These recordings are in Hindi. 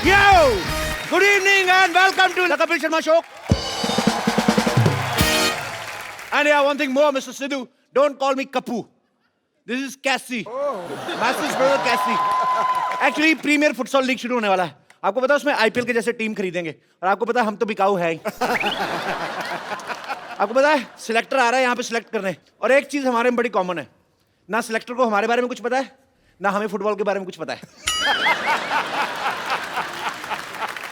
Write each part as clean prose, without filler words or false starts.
Yo! Good evening and welcome to the Kapil Sharma Show. And yeah, one thing more, Mr. Sidhu. Don't call me Kapu. This is Cassie. Master's brother Cassie. Actually, premier futsal league शुरू होने वाला है. आपको पता है उसमें आईपीएल के जैसे टीम खरीदेंगे और आपको पता है हम तो बिकाऊ है ही. आपको पता है सिलेक्टर आ रहा है यहाँ पे सिलेक्ट करने और एक चीज हमारे में बड़ी कॉमन है. ना सिलेक्टर को हमारे बारे में कुछ पता है ना हमें फुटबॉल के बारे में कुछ पता है.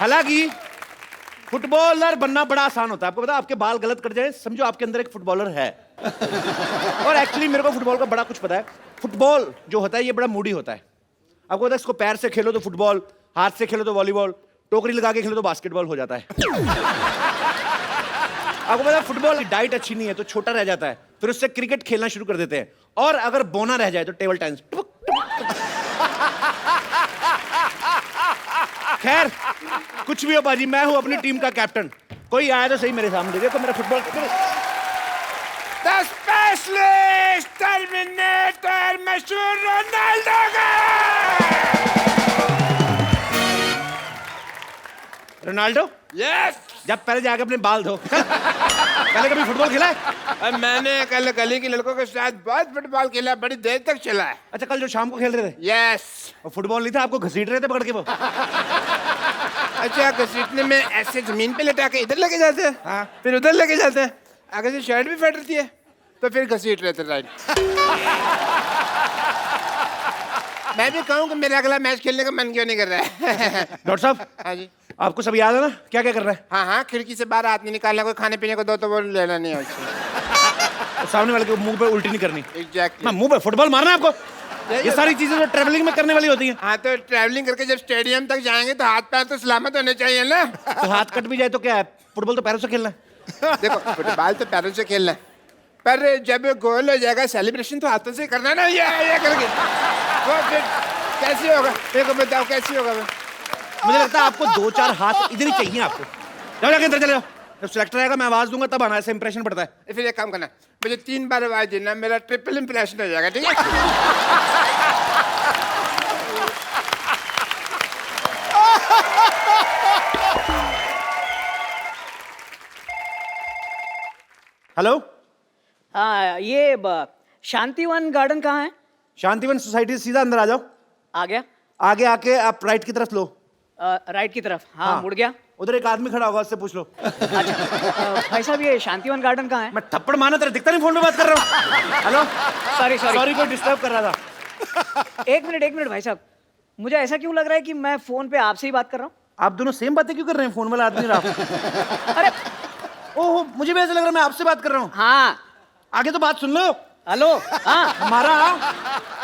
हालांकि फुटबॉलर बनना बड़ा आसान होता है. आपको पता है आपके बाल गलत कट जाए समझो आपके अंदर एक फुटबॉलर है. और एक्चुअली मेरे को फुटबॉल का बड़ा कुछ पता है. फुटबॉल जो होता है ये बड़ा मूडी होता है. आपको पता है इसको पैर से खेलो तो फुटबॉल, हाथ से खेलो तो वॉलीबॉल, टोकरी लगा के खेलो तो बास्केटबॉल हो जाता है. आपको पता है फुटबॉल की डाइट अच्छी नहीं है तो छोटा रह जाता है. फिर उससे क्रिकेट खेलना शुरू कर देते हैं और अगर बोना रह जाए तो टेबल टेनिस. खैर कुछ भी हो बाजी, मैं हूं अपनी टीम का कैप्टन. कोई आया तो सही मेरे सामने. देखो मेरा फुटबॉल. The specialist Terminator मशहूर रोनाल्डो का. Ronaldo Yes. जब पहले जाके अपने बाल धो. पहले कभी फुटबॉल खेला है? मैंने कल गली के लड़कों के साथ बहुत फुटबॉल खेला, बड़ी देर तक चला है. अच्छा कल जो शाम को खेल रहे थे Yes. और फुटबॉल नहीं था, आपको घसीट रहे थे पकड़ के वो. अच्छा घसीटने में ऐसे जमीन पे लेटा के इधर लेके जाते हैं, हाँ. फिर उधर लेके जाते हैं. आगे से शर्ट भी फट रही है तो फिर घसीट रहे थे. राइट. मैं भी कहूँ कि मेरा अगला मैच खेलने का मन क्यों नहीं कर रहा है. डॉक्टर साहब हाँ जी. आपको सब याद है ना क्या क्या कर रहा है? हाँ हाँ, खिड़की से बाहर हाथ नहीं निकालना, कोई खाने पीने को दो तो वो लेना नहीं है उससे. और सामने वाले के मुंह पे उल्टी नहीं करनी. Exactly. मैं मुंह पे फुटबॉल मारना है आपको. ये सारी चीजें तो ट्रैवलिंग में करने वाली होती हैं. हाँ तो ट्रैवलिंग करके जब स्टेडियम तक जाएंगे तो हाथ पैर तो सलामत होने चाहिए ना. तो हाथ कट भी जाए तो क्या है, फुटबॉल तो पैरों से खेलना है. देखो फुटबॉल तो पैरों से खेलना है, पर जब गोल हो जाएगा सेलिब्रेशन तो हाथों से करना ना. ये करके वो फिर कैसे होगा? देखो बताओ कैसे होगा. मुझे लगता है आपको 2-4 हाथ इधर ही चाहिए आपको. जाओ जाके अंदर चले जाओ. जब सिलेक्टर आएगा मैं आवाज दूंगा तब आना, ऐसे इंप्रेशन पड़ता है. फिर एक काम करना, मुझे 3 बार आवाज देना, मेरा ट्रिपल इंप्रेशन हो जाएगा. ठीक है. हेलो. हाँ ये शांतिवन गार्डन कहाँ है? शांतिवन सोसाइटी से सीधा अंदर आ जाओ. आ गया. आगे आके आप राइट की तरफ लो. राइट की तरफ. हाँ मुड़ गया. उधर एक आदमी खड़ा होगा, उससे पूछ लो. अच्छा भाई साहब ये शांतिवन गार्डन कहाँ है? मैं थप्पड़ मारना तेरा दिखता नहीं, फोन पे बात कर रहा हूँ. हेलो. सॉरी सॉरी कोई डिस्टर्ब कर रहा था. एक मिनट भाई साहब, मुझे ऐसा क्यों लग रहा है कि मैं फोन पे आपसे ही बात कर रहा हूँ? आप दोनों सेम बातें क्यों कर रहे हैं? फोन वाला आदमी रहा. अरे ओह मुझे भी ऐसा लग रहा है मैं आपसे बात कर रहा हूँ. हाँ. आगे तो बात सुन लो. हेलो. हाँ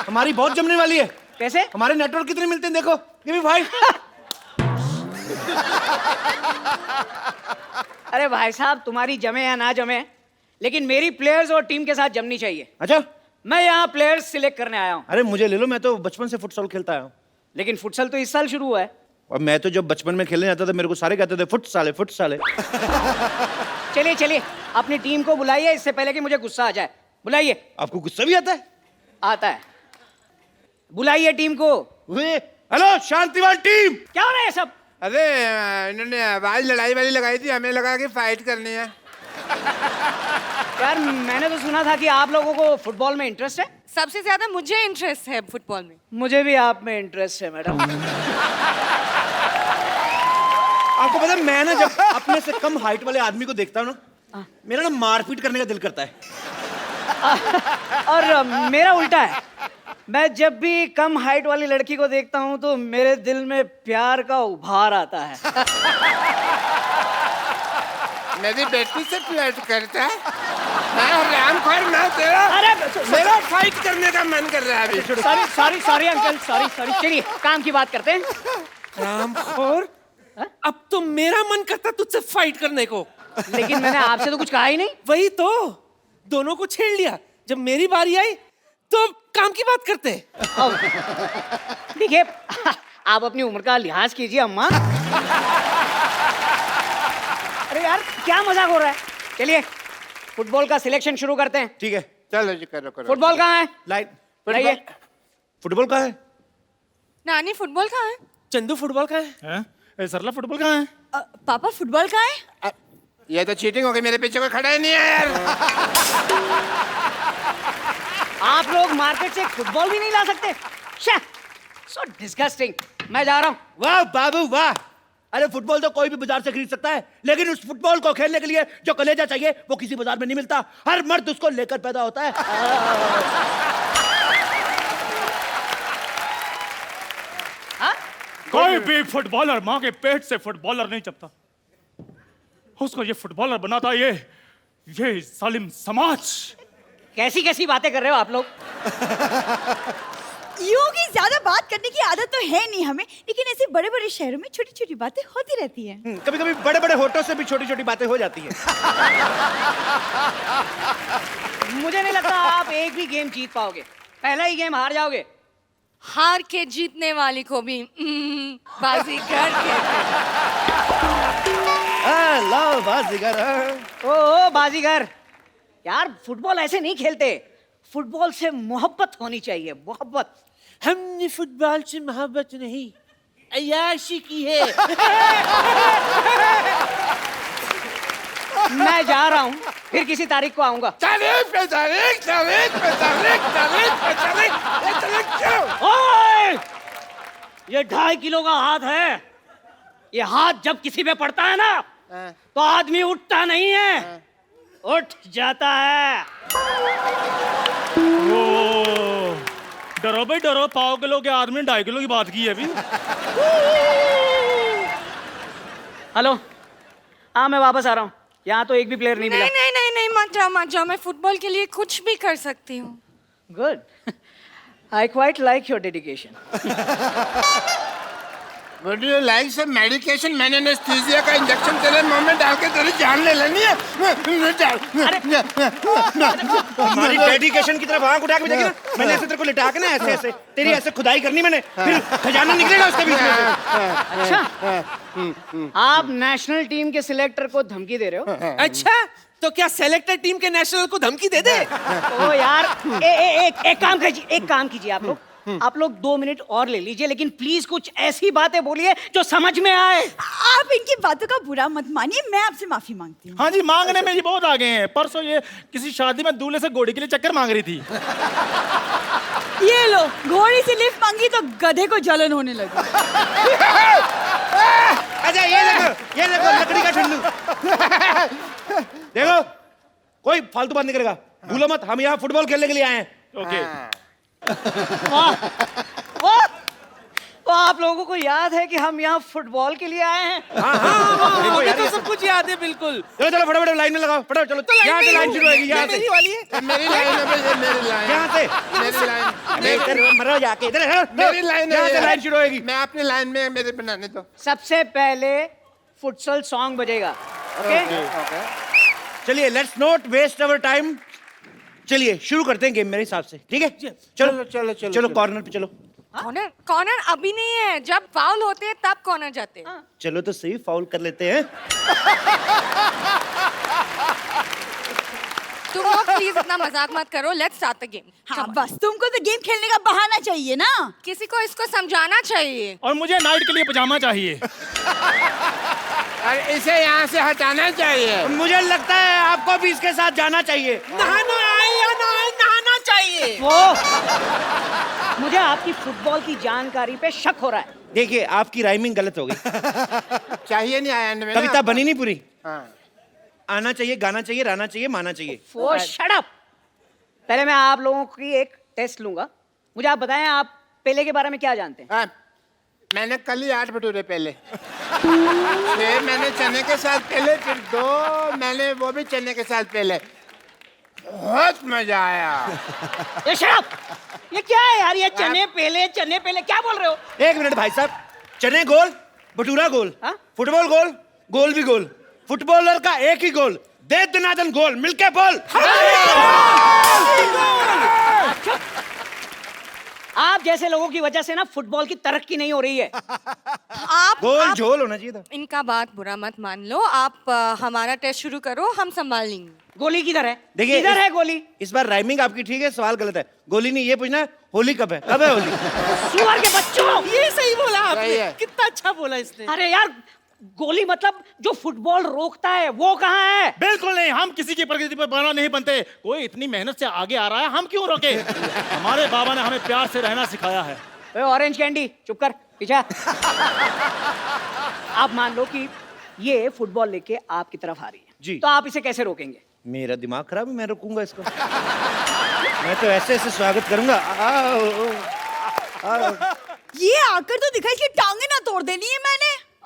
हमारी बहुत जमने वाली है. कैसे? हमारे नेटवर्क कितने मिलते हैं देखो. Give me 5. अरे भाई साहब तुम्हारी जमे या ना जमे, लेकिन मेरी प्लेयर्स और टीम के साथ जमनी चाहिए. अच्छा. मैं यहाँ प्लेयर्स सिलेक्ट करने आया हूँ. अरे मुझे ले लो, मैं तो बचपन से फुटसॉल खेलता आया हूँ. लेकिन फुटसल तो इस साल शुरू हुआ है. और मैं तो जब बचपन में खेलने जाता था मेरे को सारे कहते थे फुट साले फुट साले. चलिए अपनी टीम को बुलाइए, इससे पहले कि मुझे गुस्सा आ जाए. बुलाइए. आपको गुस्सा भी आता है? आता है. बुलाइए टीम को. Hello Shantivan team. क्या हो रहा है सब? अरे इन्होंने आवाज लड़ाई वाली लगाई थी, हमें लगा कि फाइट करनी है. यार मैंने तो सुना था कि आप लोगों को फुटबॉल में इंटरेस्ट है. सबसे ज्यादा मुझे इंटरेस्ट है फुटबॉल में. मुझे भी आप में इंटरेस्ट है मैडम. आपको पता है मैं ना जब अपने से कम हाइट वाले आदमी को देखता हूँ ना, मेरा ना मारपीट करने का दिल करता है. और मेरा उल्टा है. मैं जब भी कम हाइट वाली लड़की को देखता हूँ तो मेरे दिल में प्यार का उभार आता है. मेरी बेटी से फ्लर्ट करता है. मैं रामखोर ना तेरा. अरे मेरा फाइट करने का मन कर रहा है अभी. Sorry uncle. सॉरी. चलिए काम की बात करते हैं. रामखोर, अब तो मेरा मन करता तुझसे फाइट करने को. लेकिन मैंने आपसे तो कुछ कहा ही नहीं. वही तो, दोनों को छेड़ लिया. जब मेरी बारी आई तो काम की बात करते. देखिए आप अपनी उम्र का लिहाज कीजिए अम्मा. अरे यार क्या मजाक हो रहा है. चलिए फुटबॉल का सिलेक्शन शुरू करते हैं. ठीक है. चलो जी करो. फुटबॉल कहाँ है? लाइट. बताइए. फुटबॉल कहाँ है? नानी फुटबॉल कहाँ है? चंदू फुटबॉल का है. सरला फुटबॉल कहाँ है? पापा फुटबॉल कहाँ है? ये तो चीटिंग हो गई, मेरे पीछे कोई खड़ा ही नहीं है यार। आप लोग मार्केट से फुटबॉल भी नहीं ला सकते? So disgusting. मैं जा रहा हूँ। वाह बाबू वाह। अरे फुटबॉल तो कोई भी बाजार से खरीद सकता है, लेकिन उस फुटबॉल को खेलने के लिए जो कलेजा चाहिए वो किसी बाजार में नहीं मिलता। हर मर्द उसको लेकर पैदा होता है। कोई भी फुटबॉलर माँ के पेट से फुटबॉलर नहीं चपता। उसको ये फुटबॉलर बनाता ये जालिम समाज। कैसी कैसी बातें कर रहे हो आप लोग? यूं की ज्यादा बात करने की आदत तो है नहीं हमें, लेकिन ऐसे बड़े बड़े शहरों में छोटी छोटी बातें होती रहती हैं। कभी कभी बड़े बड़े होठों से भी छोटी छोटी बातें हो जाती हैं। मुझे नहीं लगता आप एक भी गेम जीत पाओगे। पहला ही गेम हार जाओगे। हार के जीतने वाली को भी बाजीगर लो बाजीगर। ओ बाजीगर, यार फुटबॉल ऐसे नहीं खेलते। फुटबॉल से मोहब्बत होनी चाहिए, मोहब्बत। हमने फुटबॉल से मोहब्बत नहीं, अय्याशी की है। मैं जा रहा हूँ, फिर किसी तारीख को आऊंगा। तारीख पे तारीख, तारीख पे तारीख, तारीख पे तारीख, ये तारीख क्यों? ओए! ये 2.5 किलो का हाथ है। ये हाथ जब किसी पे पड़ता है ना, तो आदमी उठता नहीं है, उठ जाता है। ओ, डरो भाई डरो, 1.5 किलो के आदमी ने 2.5 किलो की बात की है अभी। हेलो, हाँ मैं वापस आ रहा हूँ। यहाँ तो एक भी प्लेयर नहीं मिला। नहीं नहीं नहीं नहीं, मत जाओ। मैं फुटबॉल के लिए कुछ भी कर सकती हूँ। Good. I quite like your dedication. Would you like some medication? मैंने एनेस्थीसिया का इंजेक्शन तेरे मुंह में डाल के तेरी जान ले लेनी है। हमारी डेडिकेशन की तरफ आंख उठा के भी देखी ना, मैंने ऐसे तेरे को लिटा के ना ऐसे ऐसे तेरी ऐसे खुदाई करनी मैंने, फिर खजाना निकलेगा उसके बीच में से। अच्छा, आप नेशनल टीम के सिलेक्टर को धमकी दे रहे हो? अच्छा, तो क्या सेलेक्टर टीम के नेशनल को धमकी दे दे? ओ यार, एक काम कीजिए आप लोग 2 मिनट और ले लीजिए, लेकिन प्लीज कुछ ऐसी बातें बोलिए जो समझ में आए। आप इनकी बातों का बुरा मत मानिए, मैं आपसे माफी मांगती हूँ। हाँ जी, मांगने में ये बहुत आगे हैं। परसों ये किसी शादी में दूल्हे से घोड़ी के लिए चक्कर मांग रही थी। ये लो, घोड़ी से लिफ्ट मांगी तो गधे को जलन होने लगी। अच्छा ये देखो लकड़ी का ठंडू। देखो कोई फालतू बात नहीं करेगा, भूलो मत हम यहाँ फुटबॉल खेलने के लिए आए हैं। ओके। वाह, आप लोगों को याद है कि हम यहाँ फुटबॉल के लिए आए हैं? मुझे तो सब कुछ याद है बिल्कुल। चलो फटाफट लाइन में लगाओ, फटाफट चलो। यहाँ से लाइन शुरू होगी, यहाँ से मेरी वाली है। मेरी लाइन है भाई, ये मेरी लाइन। यहाँ से मेरी लाइन। अरे इधर मरो जाके, इधर मेरी लाइन है। यहाँ से लाइन शुरू होगी। मैं अपनी लाइन में मेरे बनाने दो। सबसे पहले फुटसल सॉन्ग बजेगा। ओके? चलिए let's not waste our time. चलिए शुरू करते हैं गेम मेरे हिसाब से, ठीक है? चलो कॉर्नर पे चलो। कॉर्नर अभी नहीं है, जब फाउल होते हैं तब कॉर्नर जाते हैं। चलो तो सही, फाउल कर लेते हैं। तुम लोग प्लीज इतना मजाक मत करो, लेट्स स्टार्ट द गेम। हाँ बस, तुमको तो गेम खेलने का बहाना चाहिए ना। किसी को इसको समझाना चाहिए। और मुझे नाइट के लिए पजामा चाहिए। और इसे यहाँ से हटाना चाहिए। मुझे लगता है आपको भी इसके साथ जाना चाहिए। नहाना चाहिए। वो मुझे आपकी फुटबॉल की जानकारी पे शक हो रहा है। देखिए आपकी राइमिंग गलत हो गई। चाहिए नहीं आया में कविता बनी नहीं पूरी। हाँ। आना चाहिए, गाना चाहिए, रहना चाहिए, माना चाहिए। वो शट अप। पहले मैं आप लोगों की एक टेस्ट लूंगा। मुझे आप बताएं, आप पेले के बारे में क्या जानते हैं? हाँ, मैंने कल ही 8 भटूरे पहले, फिर मैंने चने के साथ पहले, फिर 2 मैंने वो भी चने के साथ पहले। बहुत मजा आया। ये शट अप। ये क्या है यार? ये चने पेले क्या बोल रहे हो? 1 मिनट भाई साहब। चने गोल, भटूरा गोल, हाँ? फुटबॉल फुटबॉल गोल, गोल भी गोल, फुटबॉलर का एक ही गोल, दे दनादन गोल, मिलके बोल। आप जैसे लोगों की वजह से ना फुटबॉल की तरक्की नहीं हो रही है। गोल झोल होना चाहिए था। इनका बात बुरा मत मान लो। आप हमारा टेस्ट शुरू करो, हम संभाल लेंगे। गोली किधर है? देखिए, किधर इस- है गोली? इस बार राइमिंग आपकी ठीक है, सवाल गलत है। गोली नहीं, ये पूछना है होली कब है? कब है होली? सुअर के बच्चों! ये सही बोला सही आपने, है। कितना अच्छा बोला इसने। अरे यार, गोली मतलब जो फुटबॉल रोकता है वो कहाँ है? बिल्कुल नहीं, हम किसी की प्रगति पर बना नहीं बनते। कोई इतनी मेहनत से आगे आ रहा है, हम क्यों रोके? हमारे बाबा ने हमें प्यार से रहना सिखाया है। ओए ऑरेंज कैंडी, चुप कर, पीछे आ। आप मान लो कि ये फुटबॉल लेके आपकी तरफ आ रही है जी। तो आप इसे कैसे रोकेंगे? मेरा दिमाग खराब है, मैं रोकूंगा इसको। मैं तो ऐसे ऐसे स्वागत करूंगा। ये आकर तो दिखा, इसकी टांगे ना तोड़ देनी है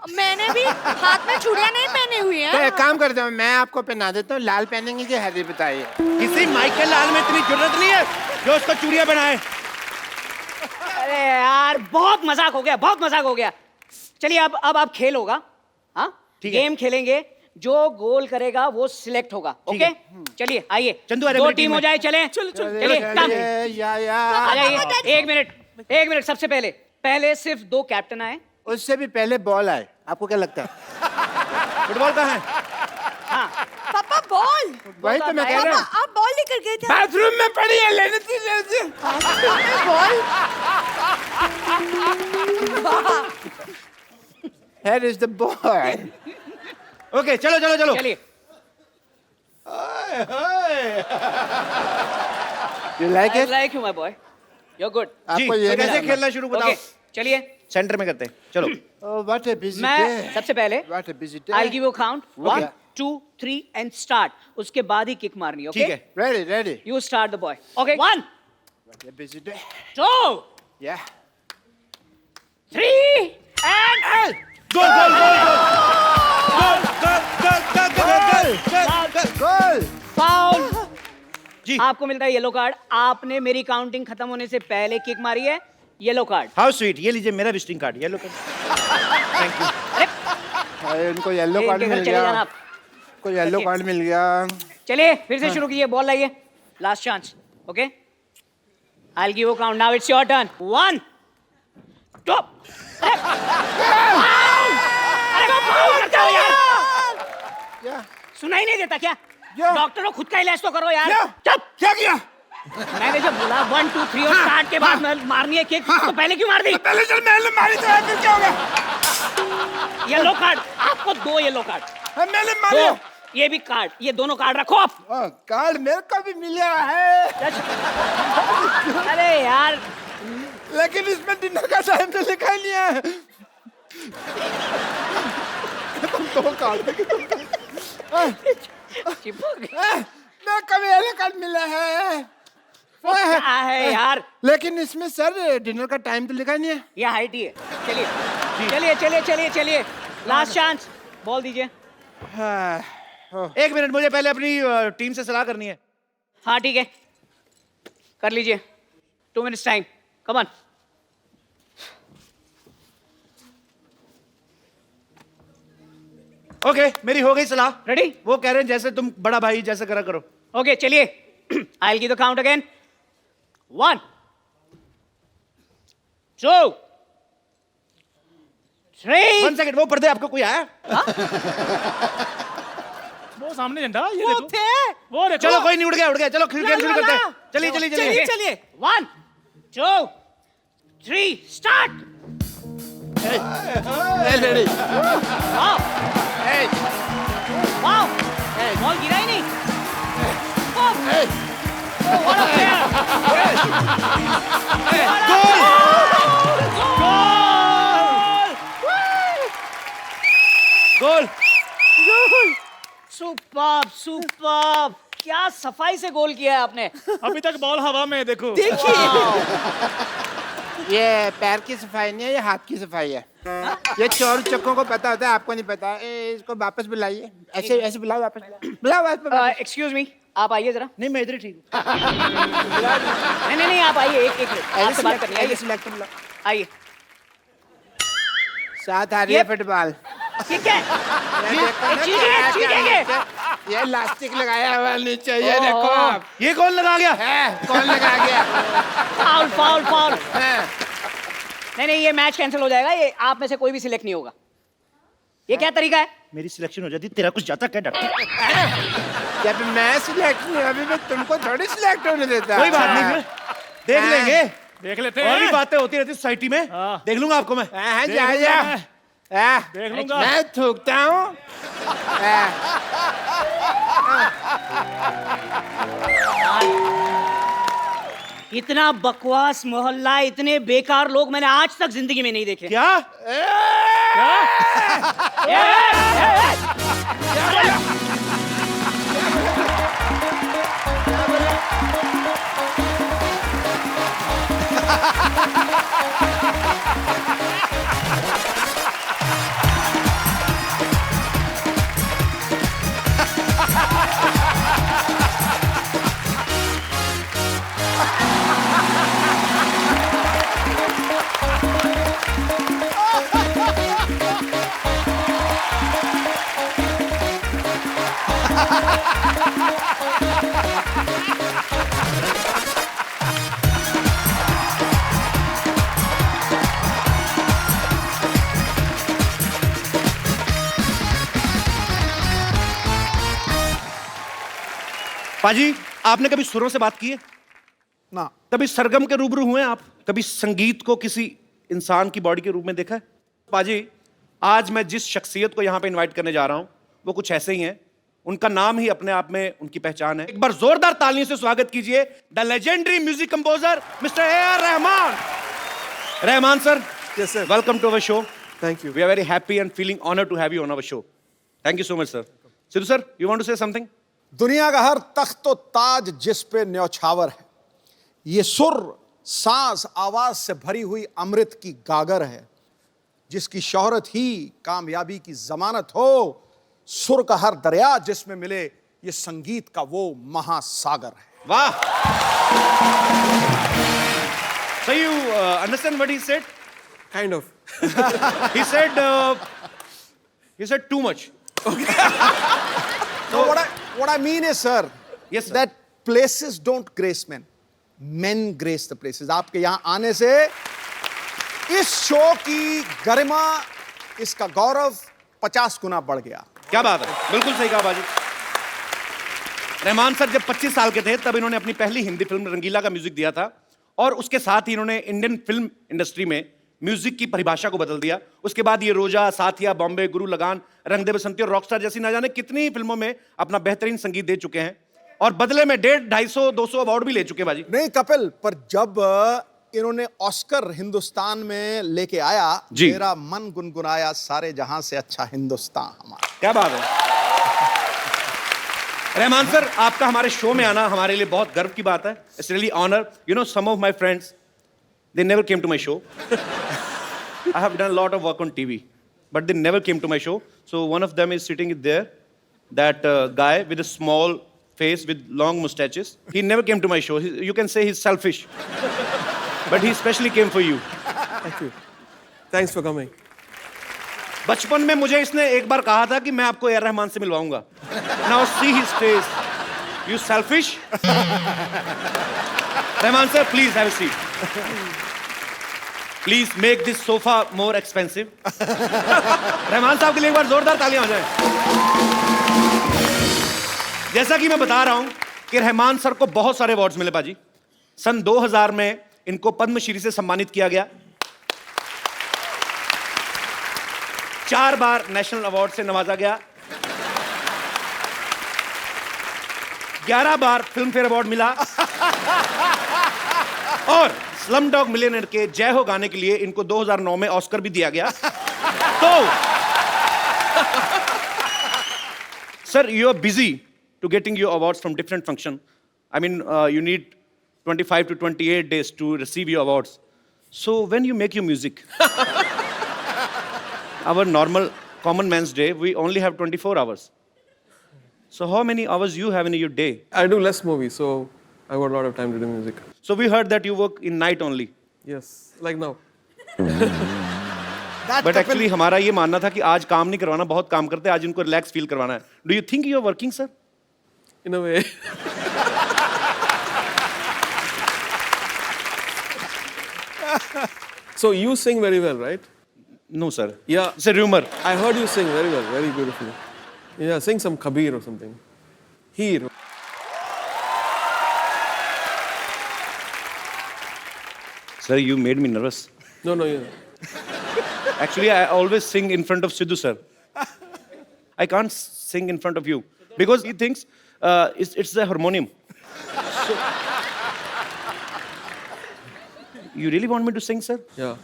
मैंने भी हाथ में चूड़ियां नहीं पहनी हुई तो है। एक काम करता हूँ, मैं आपको पहना देता हूँ। लाल पहनेंगे कि हरी बताइए। किसी माइकल लाल में इतनी जरूरत नहीं है जो उसको चूड़ियां बनाए। अरे यार, बहुत मजाक हो गया, बहुत मजाक हो गया। चलिए अब आप खेल होगा। हाँ, ठीक है। गेम खेलेंगे, जो गोल करेगा वो सिलेक्ट होगा। ठीक ओके, है। चलिए आइए, चंदू, अरे दो मेरी टीम टीम हो है। जाए। चले चलिए, काम या आ जाइए। एक मिनट, सबसे पहले सिर्फ 2 कैप्टन आए। उससे भी पहले बॉल आए। आपको क्या लगता है? फुटबॉल कहाँ है? हाँ, पापा बॉल। वही तो मैं कह रहा हूँ। आप बॉल लेकर गए थे। बाथरूम में पड़ी है, लेने थी। Ball. Here is the ball. Okay, चलो चलो चलो। चलिए। You like I it? like you, my boy. You're good. जी, आपको ये तो कैसे नहीं खेलना शुरू बताओ। Okay, चलिए। सेंटर में करते हैं, चलो। Oh, what a busy मैं day. सबसे पहले What a busy day. I'll give you a count. 1, Okay. 2, 3 and start. उसके बाद ही किक मारनी है। Okay? ठीक है। Ready. You start the boy. Okay. 1, What a busy day. 2, Yeah. 3 and goal goal goal goal goal goal goal Goal. Foul. जी। आपको मिलता है येलो कार्ड। आपने मेरी काउंटिंग खत्म होने से पहले किक मारी है, येलो कार्ड। How sweet. ये लीजिए मेरा visiting card, yellow card. Thank you. अरे उनको येलो कार्ड इनके घर मिल चले जाना गया। आप। को येलो Okay. कार्ड मिल गया। चलिए फिर से शुरू कीजिए। बॉल लाइए, last chance. Okay, I will give you count. Now it's your turn. 1, 2। अरे फाउल करते हो यार, क्या? सुनाई नहीं देता क्या? क्या? डॉक्टर हो, खुद का इलाज तो करो यार। क्या? चुप। क्या किया? मैंने जब बोला 1, 2, 3 और स्टार्ट के बाद में मारनी है किक, तो पहले क्यों मार दी? पहले चल मैंने मारी तो है, फिर क्या हो गया? येलो कार्ड, आपको 2 येलो कार्ड। मैंने मारी। 2, ये भी कार्ड, ये दोनों कार्ड रखो आप। कार्ड मेरे को भी मिला है, अरे यार, लेकिन इसमें डिनर का टाइम तो लिखा ही नहीं है। तुम 2 कार्ड चिपक मैं कभी येलो कार्ड मिला है। क्या है यार? लेकिन इसमें सर डिनर का टाइम तो लिखा ही नहीं है। ये हाइट ही है। चलिए चलिए चलिए चलिए चलिए, लास्ट चांस। बॉल दीजिए। एक मिनट, मुझे पहले अपनी टीम से सलाह करनी है। हाँ ठीक है, कर लीजिए। 2 minutes time, come on. Okay, मेरी हो गई सलाह। रेडी? वो कह रहे हैं जैसे तुम बड़ा भाई जैसे करा करो। ओके चलिए, I will give the count again. 1, 2, 3। 1 second, वो पर्दे आपको कोई आया? वो सामने झंडा, ये वो देखो। थे। वो देखो। चलो कोई नहीं, उड़ गया। चलो खेल ला, शुरू ला, करते ला। हैं। चलिए चलिए चलिए चलिए। चलिए। 1, 2, 3, start. Ready. Wow wow, ball गिरा ही नहीं। What a player! Goal. Superb superb, क्या सफाई से गोल किया है आपने। अभी तक बॉल हवा में है, देखो। ये पैर की सफाई नहीं है, ये हाथ की सफाई है। ये चोर चक्कों को पता होता है, आपको नहीं पता। इसको वापस बुलाइए। ऐसे ऐसे बुलाओ, वापस बुलाओ वापस। एक्सक्यूज मी, आप आइए जरा। नहीं, मैं इधर ही ठीक हूँ। नहीं, आप आइए। एक मिनट, आपसे बात करनी है। आइए, सिलेक्ट बुलाओ। आइए। साथ आ रही है ये- फुटबॉल। ठीक है, चीजेंगे। ये इलास्टिक लगाया हुआ नीचे, ये देखो आप। ये कौन लगा गया? है कौन लगा गया? Foul foul foul. है। नहीं, ये मैच कैंसिल हो जाएगा। ये आप में से कोई भी सिलेक्ट नहीं होगा। ये क्या तरीका है? मेरी सिलेक्शन हो जाती, तेरा कुछ जाता क्या डॉक्टर? जब मैं सिलेक्ट नहीं, अभी मैं तुमको थोड़ी सिलेक्ट होने देता। कोई बात नहीं, फिर देख लेंगे। देख लेते और भी हैं। बातें होती रहती सोसाइटी में। हाँ। देख लूंगा आपको मैं। हाँ, देख जा लूंगा जा। मैं। देख लूंगा। मैं थूकता हूँ। इतना बकवास मोहल्ला, इतने बेकार लोग मैंने आज तक जिंदगी में नहीं देखे। क्या? पाजी, आपने कभी सुरों से बात की है? ना। कभी सरगम के रूबरू हुए हैं आप? कभी संगीत को किसी इंसान की बॉडी के रूप में देखा है? पाजी, आज मैं जिस शख्सियत को यहां पे इनवाइट करने जा रहा हूं वो कुछ ऐसे ही हैं। उनका नाम ही अपने आप में उनकी पहचान है। एक बार जोरदार तालियों से स्वागत कीजिए the legendary music composer mister A.R. Rahman. Rahman sir, Yes, sir. Welcome to our show. Thank you. We are very happy and feeling honored to have you on our show. Thank you so much, sir. Sidhu sir, you want to say something? दुनिया का हर तख्त व ताज जिस पे न्यौछावर है, ये सुर सांस आवाज से भरी हुई अमृत की गागर है, जिसकी शोहरत ही कामयाबी की जमानत हो। सुर का हर दरिया जिसमें मिले, ये संगीत का वो महासागर है। Wow. So you understand what he said? Kind of. He said too much. So what I mean is, sir, Yes, sir. that places don't grace men. Men grace the places. आपके यहाँ आने से इस शो की गरिमा, इसका गौरव 50 गुना बढ़ गया। क्या बात है, बिल्कुल सही कहा बाजी। रहमान सर जब 25 साल के थे तब इन्होंने अपनी पहली हिंदी फिल्म रंगीला का म्यूजिक दिया था और उसके साथ ही इन्होंने इंडियन फिल्म इंडस्ट्री में म्यूजिक की परिभाषा को बदल दिया। उसके बाद ये रोजा, साथिया, बॉम्बे, गुरु लगान, रंग दे बसंती और रॉकस्टार जैसी ना जाने कितनी फिल्मों में अपना बेहतरीन संगीत दे चुके हैं और बदले में 150, 250, 200 अवार्ड भी ले चुके बाजी। नहीं कपिल, पर जब इन्होंने ऑस्कर हिंदुस्तान में लेके आया, जी। मेरा मन गुनगुनाया, सारे जहां से अच्छा हिंदुस्तान हमारा। क्या बात है रहमान सर, आपका हमारे शो में आना हमारे लिए बहुत गर्व की बात है। It's really honour. You know, some of my friends they never came to my show. I have done a lot of work on TV, but they never came to my show. So one of them is sitting there, that guy with a small face with long mustaches. He never came to my show. You can say he's selfish, but he specially came for you. Thank you. Thanks for coming. बचपन में मुझे इसने एक बार कहा था कि मैं आपको A.R. रहमान से मिलवाऊंगा। Now see his face. You selfish? Rahman sir, please have a seat. Please make this sofa more expensive. Rahman साहब के लिए एक बार जोरदार तालियां हो जाए। जैसा कि मैं बता रहा हूं कि रहमान सर को बहुत सारे अवार्ड्स मिले बाजी। सन 2000 में इनको पद्मश्री से सम्मानित किया गया। 4 बार नेशनल अवार्ड से नवाजा गया। 11 बार फिल्म फेयर अवार्ड मिला और स्लमडॉग मिलियनेयर के जय हो गाने के लिए इनको 2009 में ऑस्कर भी दिया गया। तो sir, you are busy to getting your awards from different function. I mean you need 25 to 28 days to receive your awards. So when you make your music, our normal common man's day, we only have 24 hours. So how many hours you have in your day? I do less movies, so I got a lot of time to do music. So we heard that you work in night only. Yes, like now. But actually हमारा ये मानना था कि आज काम नहीं करवाना, बहुत काम करते हैं, आज इनको रिलैक्स फील करवाना है। Do you think you are working, sir? In a way. So you sing very well, right? No, sir. Yeah. It's a rumor. I heard you sing very well, very beautifully. Yeah, sing some Kabir or something. Heer. Sir, you made me nervous. No, no, yeah. Actually, I always sing in front of Sidhu, sir. I can't sing in front of you because he thinks it's the harmonium. So, you really want me to sing, sir? Yeah.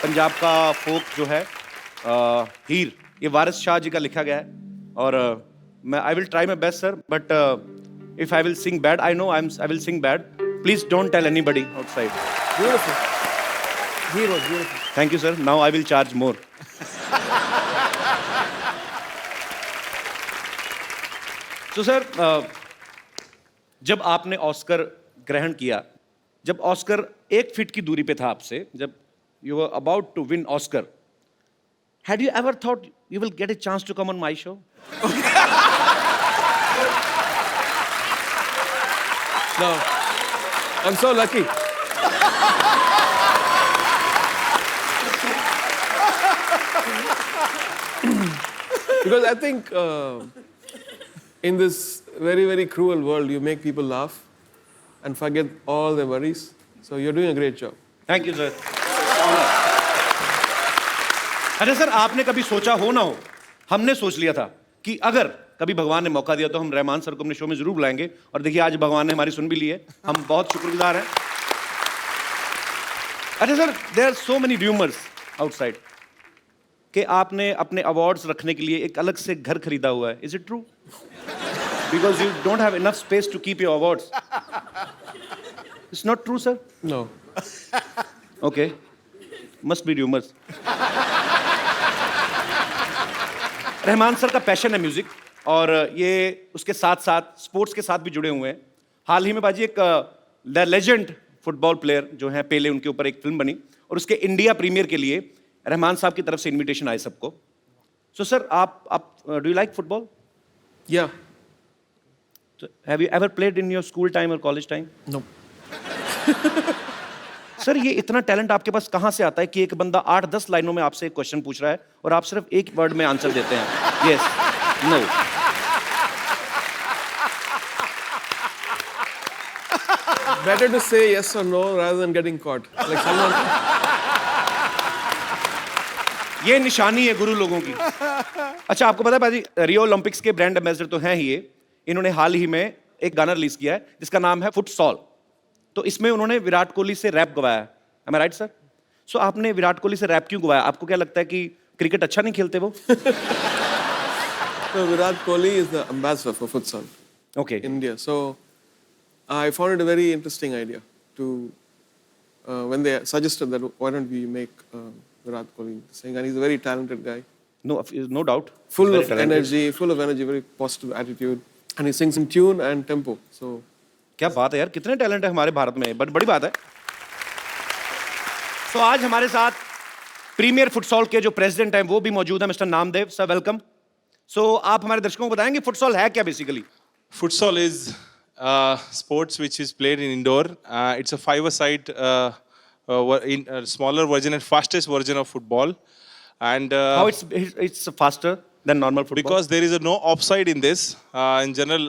Punjab का फोक जो है हीर, ये वारिस शाह जी का लिखा गया है और मैं I will try my best sir, but if I will sing bad, I know I will sing bad, please don't tell anybody outside. Beautiful. Heer was beautiful. Thank you sir. Now I will charge more. तो सर, जब आपने ऑस्कर ग्रहण किया, जब ऑस्कर 1 फीट की दूरी पे था आपसे, जब you were about to win Oscar, had you ever thought you will get a chance to come on my show? No. I'm so lucky. Because I think in this very, very cruel world, you make people laugh and forget all their worries. So you're doing a great job. Thank you, sir. अरे सर, आपने कभी सोचा हो ना हो, हमने सोच लिया था कि अगर कभी भगवान ने मौका दिया तो हम रहमान सर को अपने शो में जरूर बुलाएंगे, और देखिए आज भगवान ने हमारी सुन भी ली है, हम बहुत शुक्रगुजार हैं. अरे sir, there are so many rumours outside कि आपने अपने अवार्ड्स रखने के लिए एक अलग से घर खरीदा हुआ है. Is it true? Because you don't have enough space to keep your awards. It's not true sir? No. Okay, must be rumours. Rahman sir का पैशन है म्यूजिक, और ये उसके साथ साथ स्पोर्ट्स के साथ भी जुड़े हुए हैं. हाल ही में बाजी एक द लेजेंड फुटबॉल प्लेयर जो हैं पेले, उनके ऊपर एक फिल्म बनी, और उसके इंडिया प्रीमियर के लिए रहमान साहब की तरफ से इनविटेशन आए सबको. सो सर, आप do you like football? Yeah. Have you ever played in your school time और कॉलेज टाइम? No. सर, ये इतना टैलेंट आपके पास कहाँ से आता है कि एक बंदा 8-10 लाइनों में आपसे एक क्वेश्चन पूछ रहा है और आप सिर्फ एक वर्ड में आंसर देते हैं, yes, no. Better to say yes or no rather than getting caught. Like someone. ये निशानी है गुरु लोगों की. अच्छा, आपको पता है भाजी, रियो ओलंपिक्स के ब्रांड एम्बेसडर तो हैं ही ये. इन्होंने हाल ही में एक गाना रिलीज किया है जिसका नाम है फुटसॉल. तो इसमें उन्होंने विराट कोहली से रैप गवाया है. एम आई राइट सर? सो आपने विराट कोहली से रैप क्यों गवाया? आपको क्या लगता है कि क्रिकेट अच्छा नहीं खेलते वो? So Virat Kohli is the ambassador for futsal okay. in India. So I found it a very interesting idea to when they suggested that why don't we make Virat Kohli sing, and he's a very talented guy, no doubt. full of energy, very positive attitude, and he sings in tune and tempo. So क्या बात है यार, कितने टैलेंट है हमारे भारत में, बड़ी बात है. तो आज हमारे साथ प्रीमियर फुटसॉल के जो प्रेसिडेंट हैं वो भी मौजूद हैं, मिस्टर नामदेव सर. वेलकम. सो आप हमारे दर्शकों को बताएंगे फुटसॉल है क्या basically? Futsal is sports which is played in indoor. It's a five-a-side smaller version and fastest version of football. And How it's faster than normal football? because there is no offside in this. In general,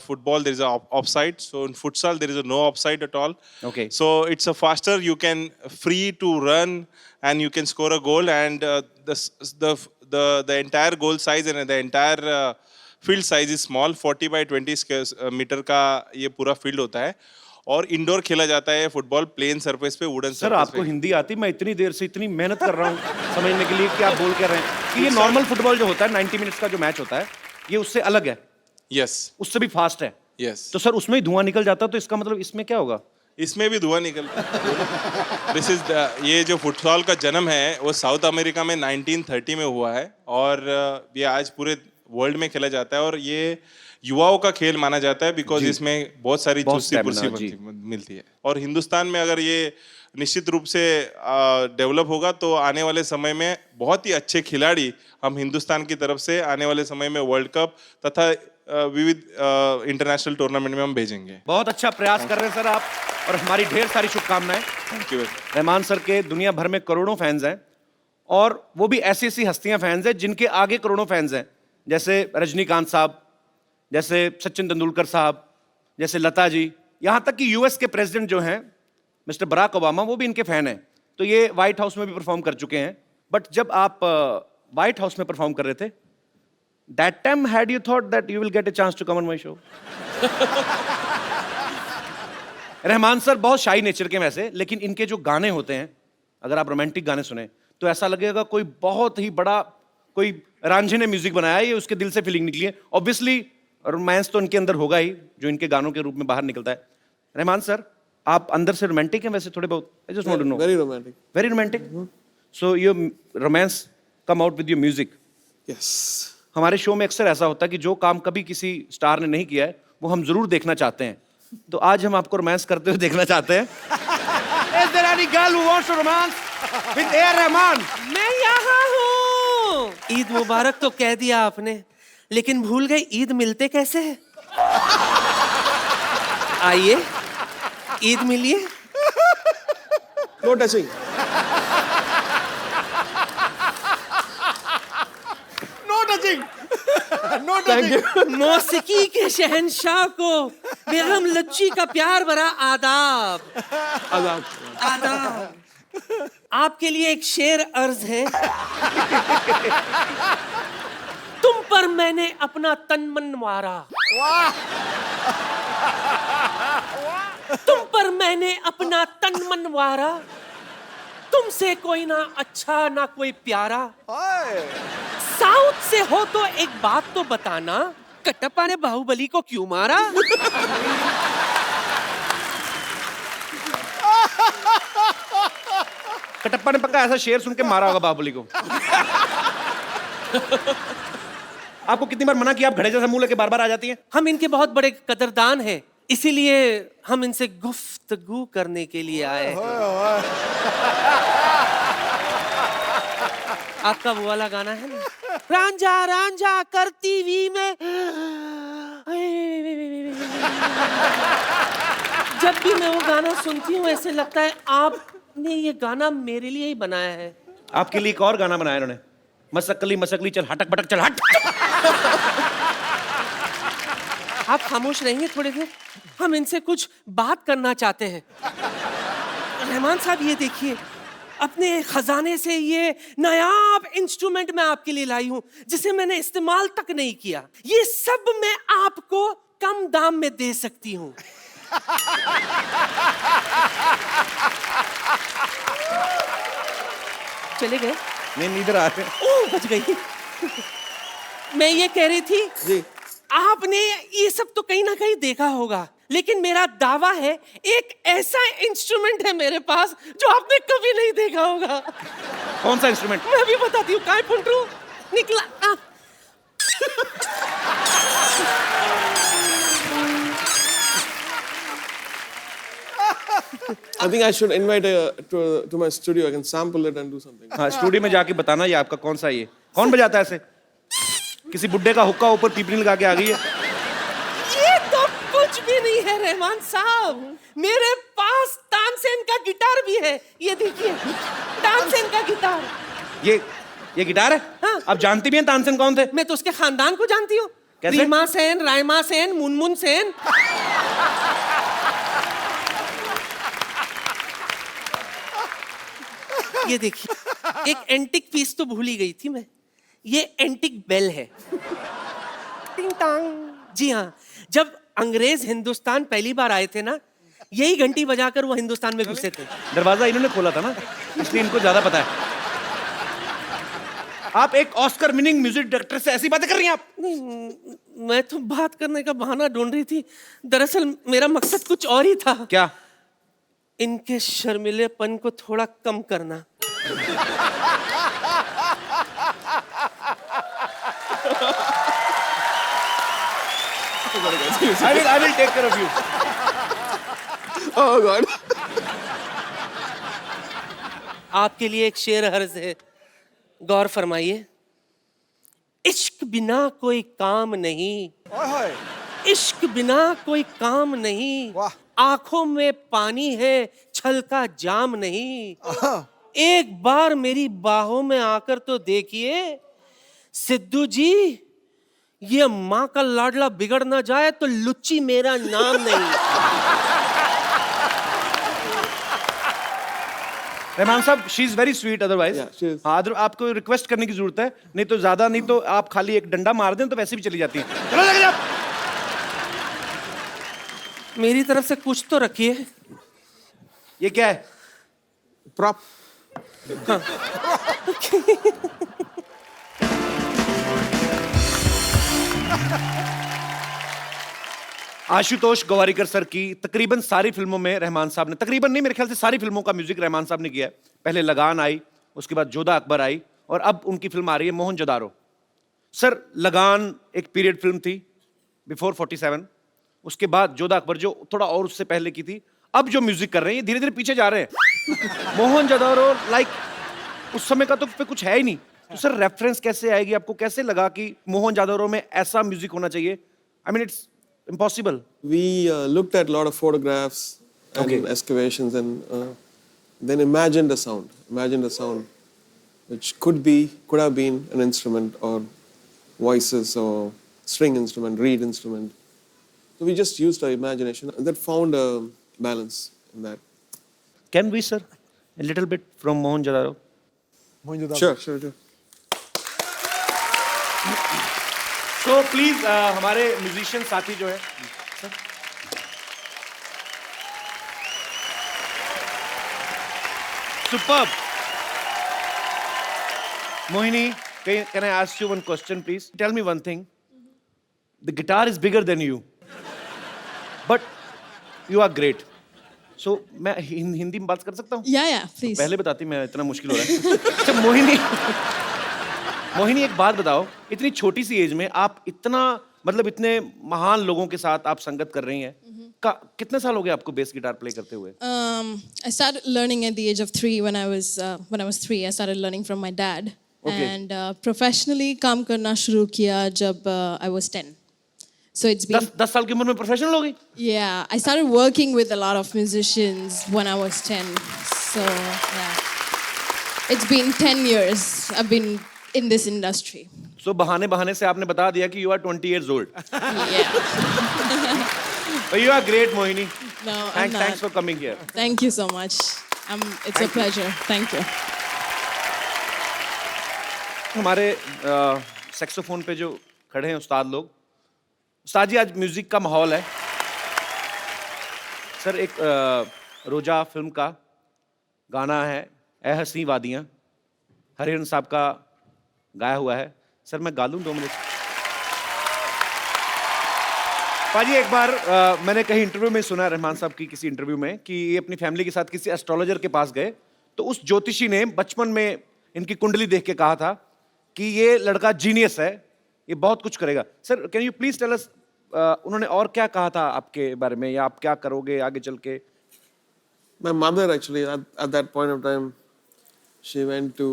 football there is a offside. So in futsal there is no offside at all. Okay. So it's a faster. You can free to run and you can score a goal. And the entire goal size and the entire field size is small. 40 by 20 metre का ये पूरा फील्ड होता है, और इंडोर खेला जाता है फुटबॉल प्लेन सरफेस पे, वुडन सर, सरफेस आपको पे. हिंदी आती? मैं इतनी देर से इतनी मेहनत कर रहा हूँ समझने के लिए कि आप बोल कर रहे हैं कि ये नॉर्मल फुटबॉल जो होता है 90 मिनट्स का जो मैच होता है, ये उससे अलग है, यस उससे भी फास्ट है. यस. तो सर उसमें ही धुआं निकल जाता, तो इसका मतलब इसमें क्या होगा? इसमें भी धुआं निकलता. दिस इज ये जो फुटबॉल का जन्म है वो साउथ अमेरिका में 1930 में हुआ है, और ये आज पूरे वर्ल्ड में खेला जाता है, और ये युवाओं का खेल माना जाता है बिकॉज इसमें बहुत सारी चुस्ती पुर्सी मिलती है. और हिंदुस्तान में अगर ये निश्चित रूप से डेवलप होगा तो आने वाले समय में बहुत ही अच्छे खिलाड़ी हम हिंदुस्तान की तरफ से आने वाले समय में वर्ल्ड कप तथा विविध इंटरनेशनल टूर्नामेंट में हम भेजेंगे। बहुत अच्छा प्रयास कर रहे हैं सर आप, और हमारी ढेर सारी शुभकामनाएं। Thank you. रहमान सर के दुनिया भर में करोड़ों फैंस हैं, और वो भी ऐसी ऐसी हस्तियां फैंस हैं जिनके आगे करोड़ों फैंस हैं, जैसे रजनीकांत साहब, जैसे सचिन तेंदुलकर साहब, जैसे लता जी, यहाँ तक कि यूएस के प्रेसिडेंट जो हैं मिस्टर बराक ओबामा, वो भी इनके फैन हैं। तो ये व्हाइट हाउस में भी परफॉर्म कर चुके हैं। बट जब आप व्हाइट हाउस में परफॉर्म कर रहे थे, that time had you thought that you will get a chance to come on my show? Rahman sir बहुत शाई नेचर के वैसे, लेकिन इनके जो गाने होते हैं, अगर आप रोमांटिक गाने सुने तो ऐसा लगेगा कोई बहुत ही बड़ा, कोई रांझे ने म्यूजिक बनाया है, ये उसके दिल से फीलिंग निकली है। ऑब्वियसली रोमांस तो इनके अंदर होगा ही, जो इनके गानों के रूप में बाहर निकलता है। रहमान सर, आप अंदर से रोमांटिक हैं वैसे थोड़े बहुत? I just want to know. Very romantic. Very romantic. So your romance come out with your music. Yes. हमारे शो में अक्सर ऐसा होता है कि जो काम कभी किसी स्टार ने नहीं किया है, वो हम जरूर देखना चाहते हैं। तो आज हम आपको रोमांस करते हुए देखना चाहते हैं। Is there any girl who wants to romance with A.R. Rahman? मैं यहाँ हूँ। ईद मुबारक तो कह दिया आपने, लेकिन भूल गए ईद मिलते कैसे हैं? आइए ईद मिलिए। No touching. No touching, no Thank you. मौसीकी के शहंशाह को बेगम लच्ची का प्यार भरा आदाब। Adab. आदाब। आपके लिए एक शेर अर्ज है। तुम पर मैंने अपना तन मन मारा, तुम पर मैंने अपना तन मन मारा, तुमसे कोई ना अच्छा ना कोई प्यारा। साउथ से हो तो एक बात तो बताना, कटप्पा ने बाहुबली को क्यों मारा? कटप्पा ने पक्का ऐसा शेर सुन के मारा होगा बाहुबली को। आपको कितनी बार मना किया, आप घड़े जैसा मुंह लेके बार बार आ जाती हैं? हम इनके बहुत बड़े कदरदान हैं, इसीलिए हम इनसे गुफ्तगू करने के लिए आए हैं। आपका वो वाला गाना है ना, रांझा रांझा करती वी में, जब भी मैं वो गाना सुनती हूँ ऐसे लगता है आपने ये गाना मेरे लिए ही बनाया है। आपके लिए एक और गाना बनाया इन्होंने, मसकली मसकली चल हटक बटक चल हट। आप खामोश रहेंगे थोड़ी देर, हम इनसे कुछ बात करना चाहते हैं। रहमान साहब ये देखिए, अपने खजाने से ये नायाब इंस्ट्रूमेंट मैं आपके लिए लाई हूं, जिसे मैंने इस्तेमाल तक नहीं किया। ये सब मैं आपको कम दाम में दे सकती हूं। चले गए? नहीं, इधर आ रहे। ओह, बच गई। मैं ये कह रही थी, जी। आपने ये सब तो कहीं ना कहीं देखा होगा, लेकिन मेरा दावा है एक ऐसा इंस्ट्रूमेंट है मेरे पास जो आपने कभी नहीं देखा होगा। कौन सा इंस्ट्रूमेंट? मैं भी बताती हूँ। काय पुंटरू निकला। I think I should invite to my studio. I can sample it and do something. हाँ, स्टूडियो में जाके बताना ये आपका कौन सा, ये कौन बजाता है ऐसे? किसी बुड्ढे का हुक्का ऊपर पीपनी लगा के आ गई है। ये तो कुछ भी नहीं है रहमान साहब, मेरे पास तानसेन का गिटार भी है। ये देखिए, तानसेन का गिटार। ये गिटार है? हाँ। आप जानती भी हैं तानसेन कौन थे? मैं तो उसके खानदान को जानती हूँ। कैसे? रीमा सेन, रायमा सेन, मुनमुन सेन। ये देखिए, एक एंटिक पीस तो भूल ही गई थी मैं। ये एंटिक बेल है। टिंग टांग। जी हाँ, जब अंग्रेज हिंदुस्तान पहली बार आए थे ना, यही घंटी बजाकर वो हिंदुस्तान में घुसे थे। दरवाजा इन्होंने खोला था ना, इसलिए इनको ज्यादा पता है। आप एक ऑस्कर विनिंग म्यूजिक डायरेक्टर से ऐसी बातें कर रही हैं आप? नहीं, मैं तो बात करने का बहाना ढूंढ रही थी। दरअसल मेरा मकसद कुछ और ही था। क्या? इनके शर्मिलेपन को थोड़ा कम करना। I will take care of you. Oh God. आपके लिए एक शेर अर्ज है, गौर फरमाइए। इश्क बिना कोई काम नहीं, ओए होए, इश्क बिना कोई काम नहीं, वाह। आंखों में पानी है, छल का जाम नहीं। आहा, एक बार मेरी बाहों में आकर तो देखिए सिद्धू जी, ये माँ का लाडला बिगड़ ना जाए तो लुच्ची मेरा नाम नहीं। रहमान साहब, she is very sweet otherwise. Yeah, she is. हाँ, आपको रिक्वेस्ट करने की जरूरत है, नहीं तो ज्यादा नहीं तो आप खाली एक डंडा मार दें तो वैसे भी चली जाती है। चलो लगे जाओ। मेरी तरफ से कुछ तो रखिए। ये क्या है? प्रॉप। आशुतोष गवारीकर सर की तकरीबन सारी फिल्मों में रहमान साहब ने, तकरीबन नहीं मेरे ख्याल से सारी फिल्मों का म्यूजिक रहमान साहब ने किया है। पहले लगान आई, उसके बाद जोधा अकबर आई, और अब उनकी फिल्म आ रही है मोहनजोदारो। सर, लगान एक पीरियड फिल्म थी बिफोर 47, उसके बाद जोधा अकबर जो थोड़ा और उससे पहले की थी। अब जो म्यूजिक कर रहे हैं ये धीरे धीरे पीछे जा रहे हैं। मोहनजोदारो लाइक उस समय का तो पे कुछ है ही नहीं। तो सर रेफरेंस कैसे आएगी? आपको कैसे लगा कि मोहनजोदारो में ऐसा म्यूजिक होना चाहिए? I mean it's impossible. We looked at a lot of photographs and Okay. excavations and then imagined a sound which could have been an instrument or voices or string instrument, reed instrument. So we just used our imagination and that found a balance in that. Can we, sir, a little bit from Mohenjo-daro? Sure. So please, हमारे म्यूजिशियन साथी जो है, superb. Mohini, can I ask you one question, please? Tell me one thing. The guitar is bigger than you, but you are great. So मैं हिंदी में बात कर सकता हूँ? Yeah, please. पहले बताती, मैं इतना मुश्किल हो रहा है। अच्छा मोहिनी, एक बात बताओ, इतनी छोटी सी एज में आप इतना, मतलब इतने महान लोगों के साथ आप संगत कर रही हैं, कितने साल हो गए आपको बेस गिटार प्ले करते हुए? I started learning at the age of 3 when I was 3. I started learning from my dad. Okay. And professionally काम करना शुरू किया जब I was 10. So it's been 10 साल की उम्र में प्रोफेशनल हो गई? Yeah, I started working with a lot of musicians when I was 10. So yeah, it's been 10 years I've been in this industry. So बहाने से आपने बता दिया कि you are 20 years old. Yeah. But you are great, Mohini. No, I'm not. Thanks for coming here. Thank you so much. It's a pleasure. Thank you. हमारे सेक्सोफोन पे जो खड़े हैं उस्ताद लोग, उस्ताद जी, आज म्यूजिक का माहौल है। सर, एक रोजा फिल्म का गाना है ए हसी वादियाँ, हरिहरन साहब का गाया हुआ है। सर मैं गा लूं 2 मिनट? पाजी, एक बार मैंने कहीं इंटरव्यू में सुना, रहमान साहब की किसी इंटरव्यू में, कि ये अपनी फैमिली के साथ किसी एस्ट्रोलॉजर के पास गए, तो उस ज्योतिषी ने बचपन में इनकी कुंडली देख के कहा था कि ये लड़का जीनियस है, ये बहुत कुछ करेगा। Sir, can you please tell us, उन्होंने और क्या कहा था आपके बारे में, या आप क्या करोगे आगे चल के? My mother actually at that point of time, she went to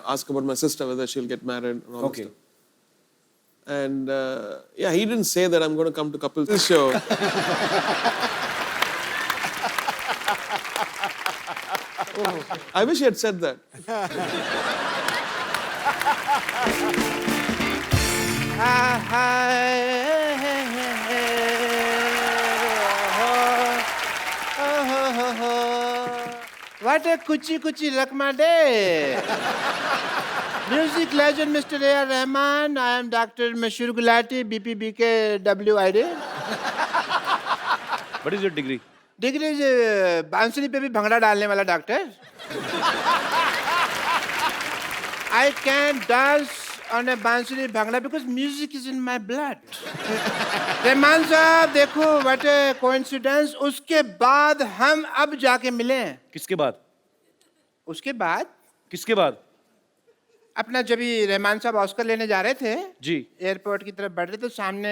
ask about my sister whether she'll get married and all Okay. that stuff. And yeah, he didn't say that I'm going to come to couples show. I wish he had said that. What a kuchi Lakma day. Music legend Mr. A.R. Rahman. I am Dr. Mashur Gulati, BPBK WID. What is your degree? Degree is बांसुरी पे भी भंगड़ा डालने वाला doctor. I can dance on a बांसुरी bhangra because music is in my blood. Rahman साहब देखो, what a coincidence. उसके बाद हम अब जाके मिले हैं. किसके बाद? उसके बाद किसके बाद? अपना जब भी रहमान साहब ऑस्कर लेने जा रहे थे जी। एयरपोर्ट की तरफ बढ़ रहे थे, सामने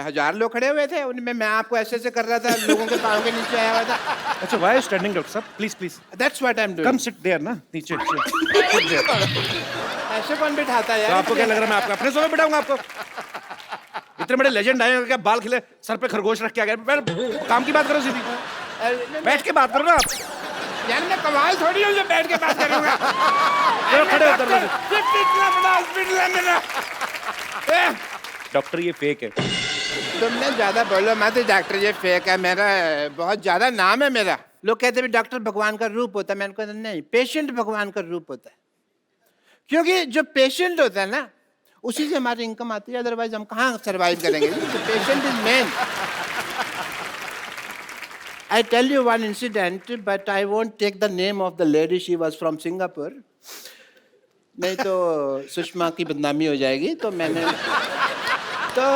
1000 लोग खड़े हुए थे, उनमें मैं आपको ऐसे ऐसे कर रहा था, लोगों के पाँव के नीचे आया हुआ था। अच्छा, व्हाई स्टैंडिंग डॉक्टर साहब? Please please that's what I am come doing. Sit there ना, नीचे sit there। ऐसे कौन बिठाता है तो यार? आपको क्या लग रहा है मैं आपको अपने सोफे बिठाऊंगा आपको? इतने बड़े लेजेंड आए हैं, क्या बाल खिले, सर पे खरगोश रख के आ गए। काम की बात करो सीधी, बैठ के बात करो ना आप। यार मैं कमाल थोड़ी हूँ जो बैठ के बात करूंगा। चलो खड़े हो दरवाजे। इतना बड़ा हॉस्पिटल है मेरा। डॉक्टर ये फेक है। तुमने ज्यादा बोलो मत डॉक्टर, ये फेक है, मेरा बहुत ज्यादा नाम है मेरा। लोग कहते हैं डॉक्टर भगवान का रूप होता है, मैंने कहा नहीं, पेशेंट भगवान का रूप होता है। क्योंकि जो पेशेंट होता है ना, उसी से हमारी इनकम आती है, अदरवाइज हम कहाँ सरवाइव करेंगे। Patient is main. I tell you one incident, but I won't take the name of the lady. She was from Singapore. नहीं तो सुषमा की बदनामी हो जाएगी, तो मैंने तो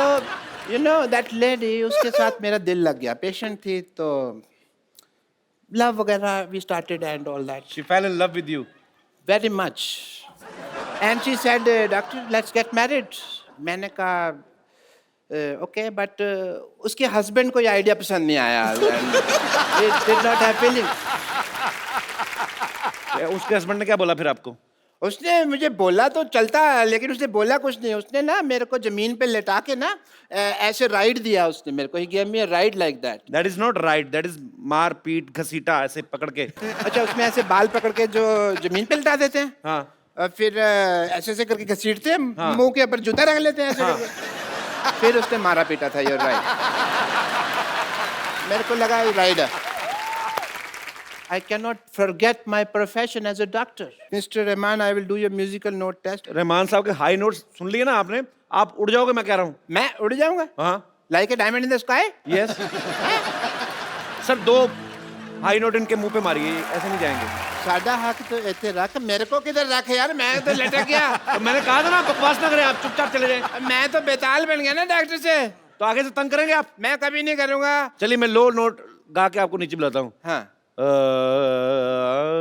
you know that lady, उसके साथ मेरा दिल लग गया। पेशेंट थी तो love वगैरह we started and all that. She fell in love with you. Very much. And she said, doctor, let's get married. मैंने कहा ओके, बट उसके हस्बैंड को ये आइडिया पसंद नहीं आया। It did not have feelings. उसके हस्बैंड ने क्या बोला फिर आपको? उसने मुझे बोला तो चलता, लेकिन उसने बोला कुछ नहीं। उसने ना मेरे को जमीन पे लेटा के ना ऐसे राइड दिया उसने मेरे को। He gave me a ride like that. That is not right. That is मार पीट घसीटा ऐसे पकड़ के। अच्छा, उसमें ऐसे बाल पकड़ के जो जमीन पे लेटा देते हैं, हाँ। और फिर ऐसे ऐसे करके घसीटते हैं, मुंह के ऊपर जूता रख लेते हैं ऐसे करके। फिर उसने मारा पीटा था। Your right. मेरे को लगा ये राइड है। I cannot forget my profession as a doctor. Mr. Rahman, I will do your musical note test. Rahman साहब के हाई नोट्स सुन लिए ना आपने? आप उड़ जाओगे, मैं कह रहा हूँ। मैं उड़ जाऊंगा? हाँ। Like a diamond in the sky? Yes. Sir 2 high note इनके मुंह पे मारिए, ऐसे नहीं जाएंगे। सादा हाथ तो ऐसे रख, मेरे को किधर रख यार, मैं तो लटक गया। तो मैंने कहा था ना बकवास ना करें, आप चुपचाप चले जाएं। मैं तो बेताल बन गया ना डॉक्टर से। तो आगे से तंग करेंगे आप? मैं कभी नहीं करूंगा। चलिए मैं लो नोट गा के आपको नीचे बुलाता हूँ। हाँ।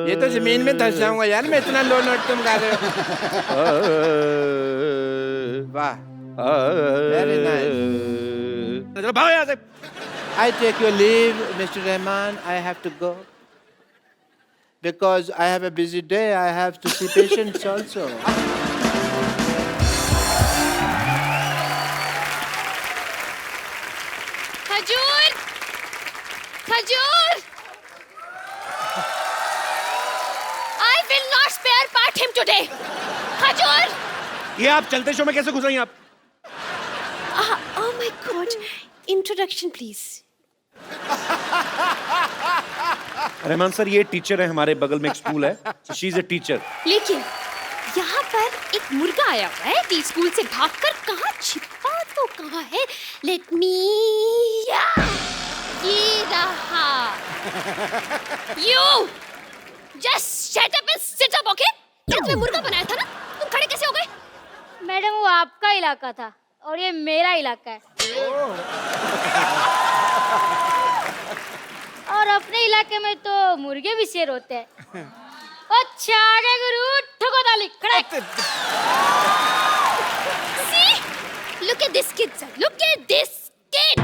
ये तो जमीन में धंस जाऊंगा यार, मैं इतना लो नोट तुम गा रहे हो। वाह, वेरी नाइस। चलो भागो यहाँ से। I take your leave, Mr. Rahman. I have to go because I have a busy day. I have to see patients also. खजूर, खजूर। I will not spare part him today. खजूर। ये आप चलते शो में कैसे घुस रही हैं आप? Oh my God. Introduction, please. Rahman sir ये टीचर है, हमारे बगल में एक स्कूल है, शी इज अ टीचर। लेकिन यहाँ पर एक मुर्गा आया हुआ है टी स्कूल से भागकर, कहाँ छिपा तो कहाँ है? लेट मी, ये रहा। You just shut up and sit up, okay? क्या तुम्हें मुर्गा बनाया था ना? तुम खड़े कैसे हो गए? मैडम वो आपका इलाका था और ये मेरा इलाका है। और अपने इलाके में तो मुर्गे भी शेर होते हैं। अच्छा आगे गुरु, ठोको ताली, खड़े। See? Look at this kid, sir. Look at this kid.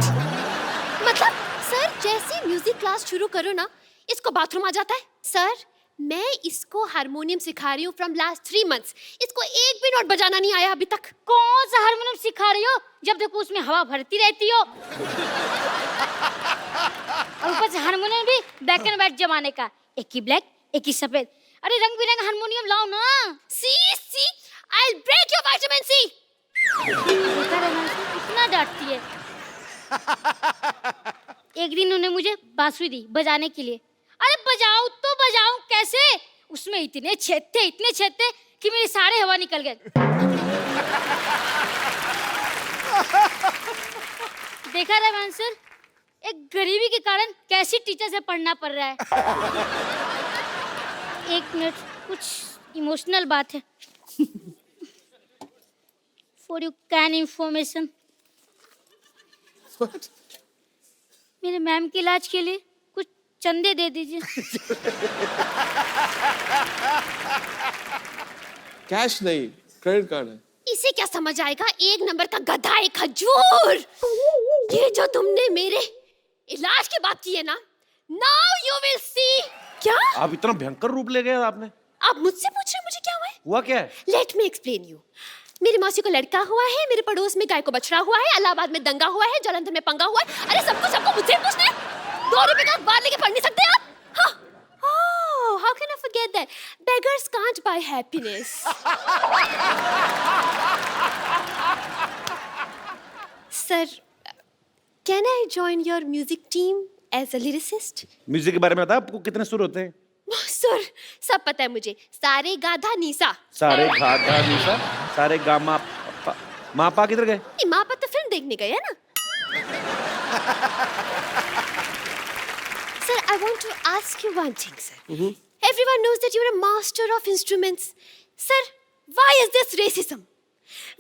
मतलब सर जैसे म्यूजिक क्लास शुरू करो ना, इसको बाथरूम आ जाता है। सर मैं इसको हारमोनियम सिखा रही हूँ फ्रॉम लास्ट 3 months। इसको एक भी नोट बजाना नहीं आया अभी तक। कौन सा हारमोनियम सिखा रही हो? जब देखो उसमें हवा भरती रहती हो। और ऊपर से हारमोनियम भी ब्लैक एंड व्हाइट जमाने का, एक ही ब्लैक एक ही सफेद। अरे रंग बिरंगा हारमोनियम लाओ ना। See, I'll break your vitamin C. इतना डांटती है। एक दिन उन्होंने मुझे बांसुरी दी बजाने के लिए। अरे बजाऊं तो बजाऊं कैसे? उसमें इतने छेद थे कि मेरी सारे हवा निकल गए। देखा रहमान सर, एक गरीबी के कारण कैसी टीचर से पढ़ना पड़ रहा है। एक मिनट, कुछ इमोशनल बात है। फॉर यू कैन इंफॉर्मेशन, मेरे मैम के इलाज के लिए कुछ चंदे दे दीजिए। कैश नहीं, क्रेडिट कार्ड है। इसे क्या समझ आएगा, एक नंबर का गधा, एक खजूर। ये जो तुमने मेरे इलाज की बात की है ना, नाउ यू विल सी। क्या आप इतना भयंकर रूप ले गए आपने? आप मुझसे पूछ रहे हैं मुझे क्या हुआ है? हुआ क्या है? Let me explain you. मेरी मौसी को लड़का हुआ है, मेरे पड़ोस में गाय को बछड़ा हुआ है, इलाहाबाद में दंगा हुआ है, जालंधर में पंगा हुआ है। अरे सबको मुझसे पूछना है? 2 रुपए का अखबार लेके पढ़ नहीं सकते आप? हाँ। Oh, how can I forget that? Beggars can't buy happiness. Sir, can I join your music team as a lyricist? Music के बारे में बता, आपको कितने सुर होते हैं? सर, सब पता है मुझे। सारे गाधा नीसा। सारे गा गा नीसा, सारे गा मा पा। माँ पा किधर गए? नहीं, माँ पा तो फिल्म देखने गए हैं ना। Sir, I want to ask you one thing, sir. Everyone knows that you're a master of instruments. Sir, why is this racism?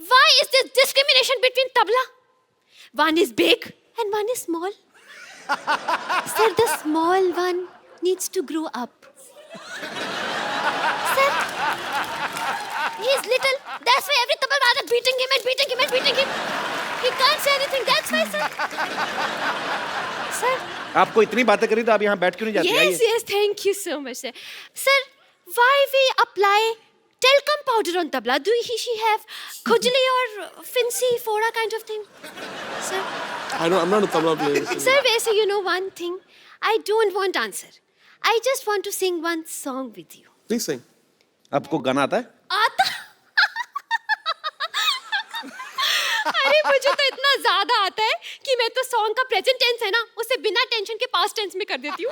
Why is this discrimination between tabla? One is big and one is small. Sir, the small one needs to grow up. Sir, he's little. That's why every tabla rather beating him and beating him and beating him. He can't say anything. That's why, sir. Sir. आपको इतनी बातें करी तो आप यहाँ बैठ क्यों नहीं जाती? Yes, yes, thank you so much, sir. Sir, why we apply talcum powder on tabla? Do she have khujli or fancy fora kind of thing? Sir, I'm not a tabla player. sir, वैसे you know one thing, I don't want answer. I just want to sing one song with you. Please sing. आपको गाना आता है? आता? अरे मुझे तो इतना ज्यादा आता है कि मैं तो सॉन्ग का प्रेजेंट टेंस है ना, उसे बिना टेंशन के पास्ट टेंस में कर देती हूँ।